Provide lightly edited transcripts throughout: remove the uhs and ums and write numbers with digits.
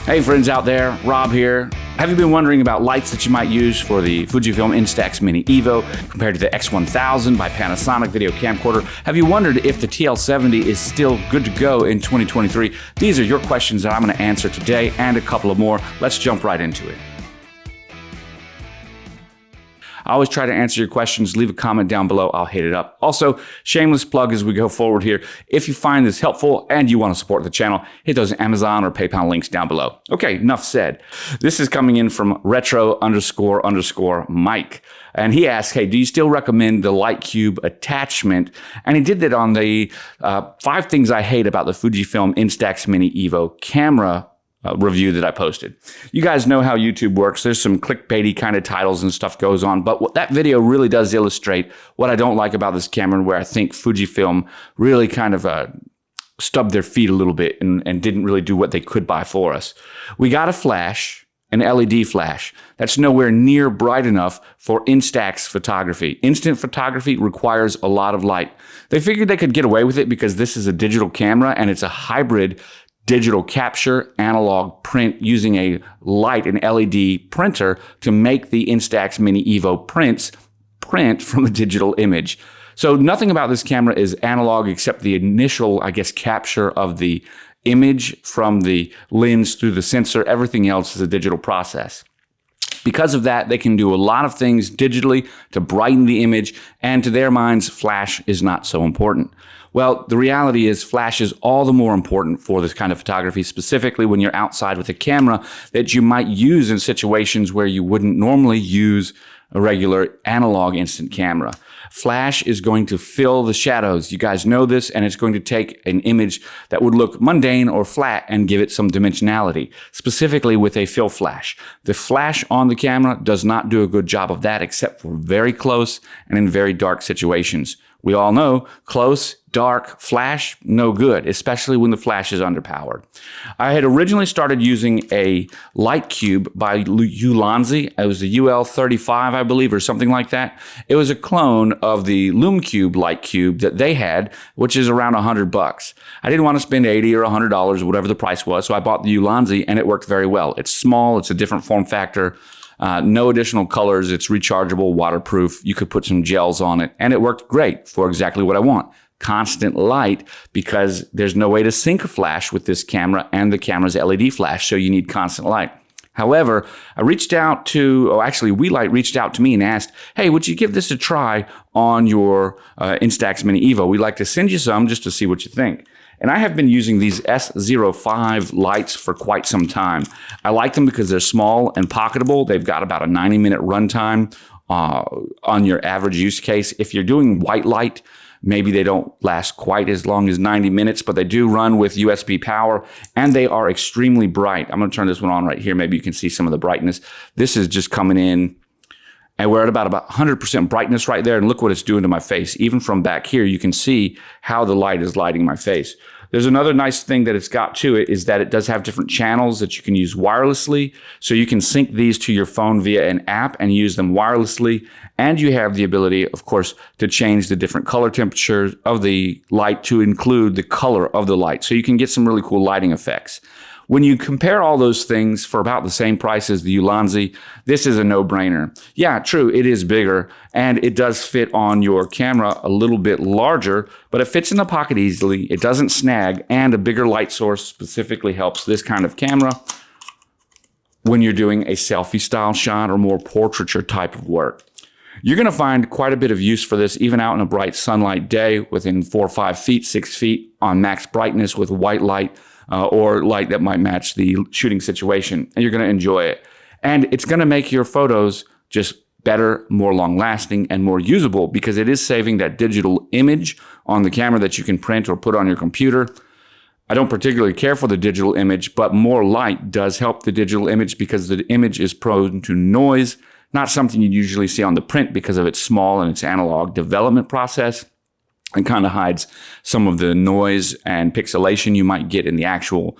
Hey friends out there, Rob here. Have you been wondering about lights that you might use for the Fujifilm Instax Mini Evo compared to the X1000 by Panasonic video camcorder? Have you wondered if the TL70 is still good to go in 2023? These are your questions that I'm going to answer today and a couple of more. Let's jump right into it. I always try to answer your questions. Leave a comment down below. I'll hit it up. Also, shameless plug as we go forward here. If you find this helpful and you want to support the channel, hit those Amazon or PayPal links down below. Okay, enough said. This is coming in from retro__Mike. And he asked, hey, do you still recommend the light cube attachment? And he did that on the 5 things I hate about the Fujifilm Instax Mini Evo camera review that I posted. You guys know how YouTube works. There's some clickbaity kind of titles and stuff goes on, but what that video really does illustrate what I don't like about this camera, and where I think Fujifilm really kind of stubbed their feet a little bit and didn't really do what they could buy for us. We got a flash, an LED flash, that's nowhere near bright enough for Instax photography. Instant photography requires a lot of light. They figured they could get away with it because this is a digital camera and it's a hybrid digital capture, analog print using a light and LED printer to make the Instax Mini Evo print from a digital image. So nothing about this camera is analog except the initial, I guess, capture of the image from the lens through the sensor. Everything else is a digital process. Because of that, they can do a lot of things digitally to brighten the image, and to their minds, flash is not so important. Well, the reality is flash is all the more important for this kind of photography, specifically when you're outside with a camera that you might use in situations where you wouldn't normally use a regular analog instant camera. Flash is going to fill the shadows. You guys know this, and it's going to take an image that would look mundane or flat and give it some dimensionality, specifically with a fill flash. The flash on the camera does not do a good job of that except for very close and in very dark situations. We all know close, dark, flash, no good, especially when the flash is underpowered. I had originally started using a light cube by Ulanzi. It was the UL35, I believe, or something like that. It was a clone of the LumCube light cube that they had, which is around $100. I didn't want to spend $80 or $100 or whatever the price was, so I bought the Ulanzi, and it worked very well. It's small, it's a different form factor. No additional colors. It's rechargeable, waterproof. You could put some gels on it, and it worked great for exactly what I want. Constant light, because there's no way to sync a flash with this camera and the camera's LED flash, so you need constant light. However, I reached out to, Welight reached out to me and asked, hey, would you give this a try on your Instax Mini Evo? We'd like to send you some just to see what you think. And I have been using these S05 lights for quite some time. I like them because they're small and pocketable. They've got about a 90-minute runtime on your average use case. If you're doing white light, maybe they don't last quite as long as 90 minutes, but they do run with USB power, and they are extremely bright. I'm going to turn this one on right here. Maybe you can see some of the brightness. This is just coming in, and we're at about 100% brightness right there, and look what it's doing to my face. Even from back here, you can see how the light is lighting my face. There's another nice thing that it's got to it, is that it does have different channels that you can use wirelessly. So you can sync these to your phone via an app and use them wirelessly. And you have the ability, of course, to change the different color temperature of the light to include the color of the light. So you can get some really cool lighting effects. When you compare all those things for about the same price as the Ulanzi, this is a no-brainer. Yeah, true, it is bigger, and it does fit on your camera a little bit larger, but it fits in the pocket easily, it doesn't snag, and a bigger light source specifically helps this kind of camera when you're doing a selfie-style shot or more portraiture type of work. You're going to find quite a bit of use for this even out in a bright sunlight day within 4 or 5 feet, 6 feet on max brightness with white light, or light that might match the shooting situation, and you're going to enjoy it. And it's going to make your photos just better, more long-lasting, and more usable, because it is saving that digital image on the camera that you can print or put on your computer. I don't particularly care for the digital image, but more light does help the digital image because the image is prone to noise, not something you usually see on the print because of its small and its analog development process, and kind of hides some of the noise and pixelation you might get in the actual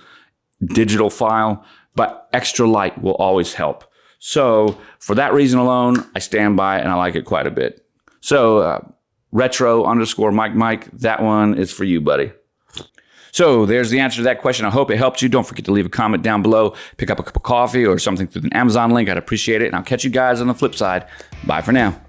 digital file, but extra light will always help. So for that reason alone, I stand by it and I like it quite a bit. So retro_Mike, that one is for you, buddy. So there's the answer to that question. I hope it helped you. Don't forget to leave a comment down below. Pick up a cup of coffee or something through an Amazon link. I'd appreciate it. And I'll catch you guys on the flip side. Bye for now.